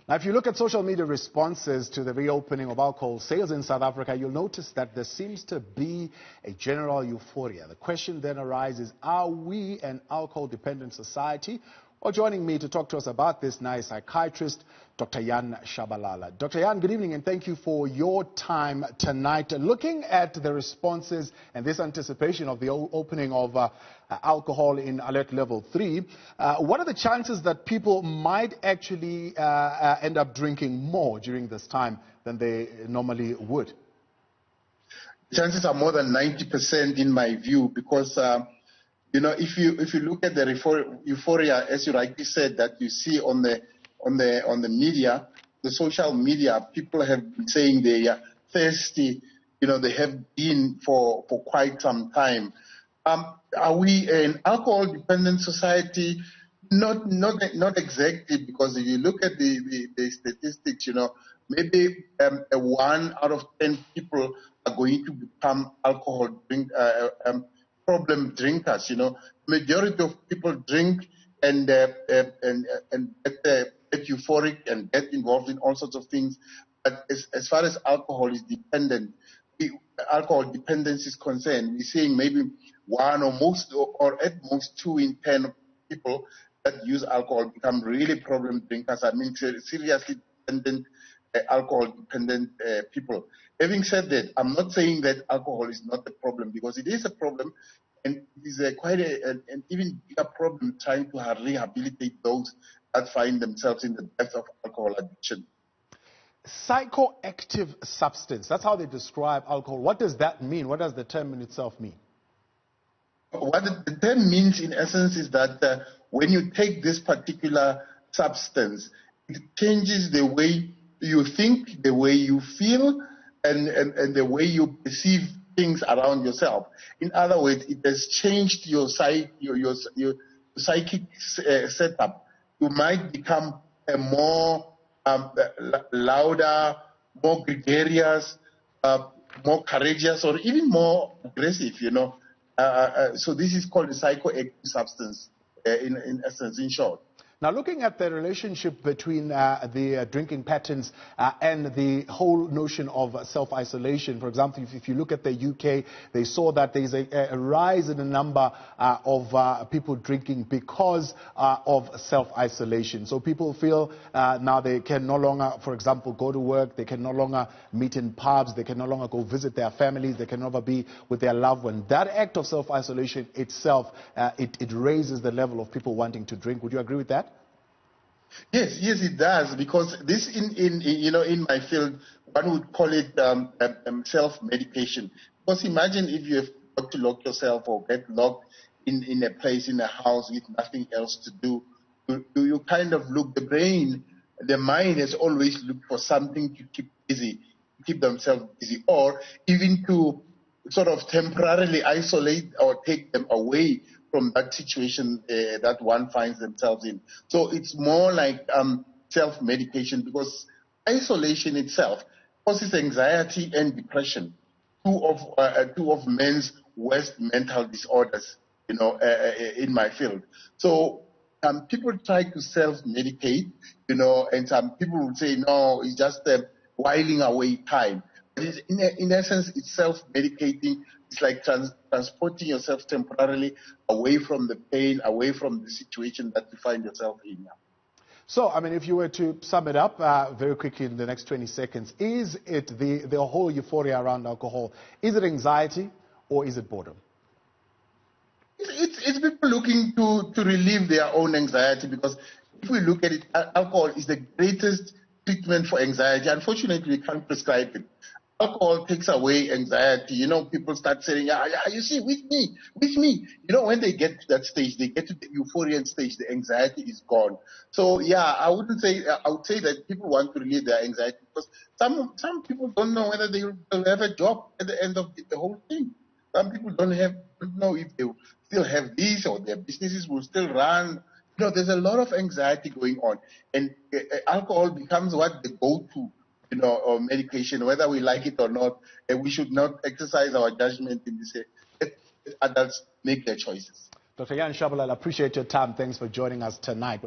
Now, if you look at social media responses to the reopening of alcohol sales in South Africa, you'll notice that there seems to be a general euphoria. The question then arises, are we an alcohol-dependent society? Well, joining me to talk to us about this now is psychiatrist Dr. Chabalala. Dr. Jan, good evening and thank you for your time tonight. Looking at the responses and this anticipation of the opening of alcohol in alert level 3, what are the chances that people might actually end up drinking more during this time than they normally would? Chances are more than 90% in my view, because you know, if you look at the euphoria, as you rightly said, that you see on the media, the social media, people have been saying they are thirsty. You know, they have been for quite some time. Are we an alcohol-dependent society? Not exactly, because if you look at the statistics, you know, maybe 1 out of 10 people are going to become problem drinkers. You know, majority of people drink and get euphoric and get involved in all sorts of things. But as far as alcohol dependence is concerned, we're seeing maybe 1 or at most 2 in 10 people that use alcohol become really problem drinkers. I mean, seriously dependent, alcohol-dependent people. Having said that, I'm not saying that alcohol is not a problem, because it is a problem, and it is quite an even bigger problem trying to rehabilitate those that find themselves in the depths of alcohol addiction. Psychoactive substance, that's how they describe alcohol. What does that mean? What does the term in itself mean? What the term means, in essence, is that when you take this particular substance, it changes the way you think, the way you feel, and the way you perceive things around yourself. In other words, it has changed your psychic setup. You might become a more louder, more gregarious, more courageous, or even more aggressive, you know. So this is called a psychoactive substance, in essence, in short. Now, looking at the relationship between the drinking patterns and the whole notion of self-isolation, for example, if you look at the UK, they saw that there's a rise in the number of people drinking because of self-isolation. So people feel now they can no longer, for example, go to work, they can no longer meet in pubs, they can no longer go visit their families, they can never be with their loved one. That act of self-isolation itself, it raises the level of people wanting to drink. Would you agree with that? Yes, it does, because this in my field, one would call it self-medication. Because imagine if you have got to lock yourself or get locked in a place, in a house with nothing else to do. You kind of look, the mind has always looked for something to keep busy, to keep themselves busy, or even to sort of temporarily isolate or take them away from that situation that one finds themselves in. So it's more like self-medication, because isolation itself causes anxiety and depression, two of men's worst mental disorders, you know, in my field. So people try to self-medicate, you know, and some people would say, no, it's just whiling away time. But in essence, it's self-medicating. It's like transporting yourself temporarily away from the pain, away from the situation that you find yourself in now. So, I mean, if you were to sum it up very quickly in the next 20 seconds, is it the whole euphoria around alcohol, is it anxiety or is it boredom? It's people looking to relieve their own anxiety, because if we look at it, alcohol is the greatest treatment for anxiety. Unfortunately, we can't prescribe it. Alcohol takes away anxiety. You know, people start saying, yeah, you see, with me. You know, when they get to that stage, they get to the euphorian stage, the anxiety is gone. So, yeah, I would say that people want to relieve their anxiety, because some people don't know whether they will have a job at the end of the whole thing. Some people don't know if they will still have this, or their businesses will still run. You know, there's a lot of anxiety going on, and alcohol becomes what the go-to, you know, or medication, whether we like it or not. And we should not exercise our judgment in this. Let adults make their choices. Dr. Chabalala, appreciate your time. Thanks for joining us tonight.